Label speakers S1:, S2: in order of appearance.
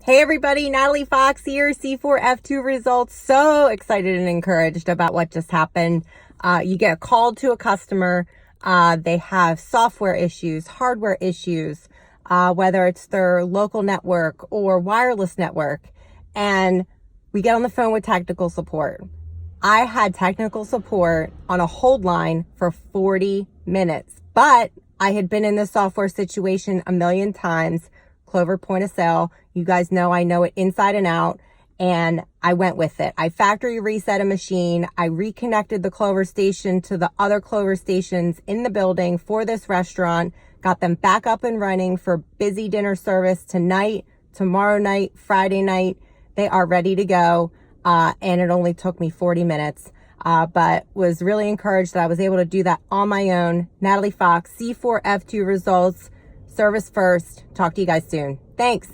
S1: Hey everybody, Natalie Fox here, C4F2 results. So excited and encouraged about what just happened. You get a call to a customer. They have software issues, hardware issues, whether it's their local network or wireless network. And we get on the phone with technical support. I had technical support on a hold line for 40 minutes, but I had been in this software situation a million times. Clover point of sale. You guys know I know it inside and out, and I went with it. I factory reset a machine. I reconnected the Clover station to the other Clover stations in the building for this restaurant, got them back up and running for busy dinner service tonight, tomorrow night, Friday night. They are ready to go, and it only took me 40 minutes. But was really encouraged that I was able to do that on my own. Natalie Fox, C4F2 results. Service first. Talk to you guys soon. Thanks.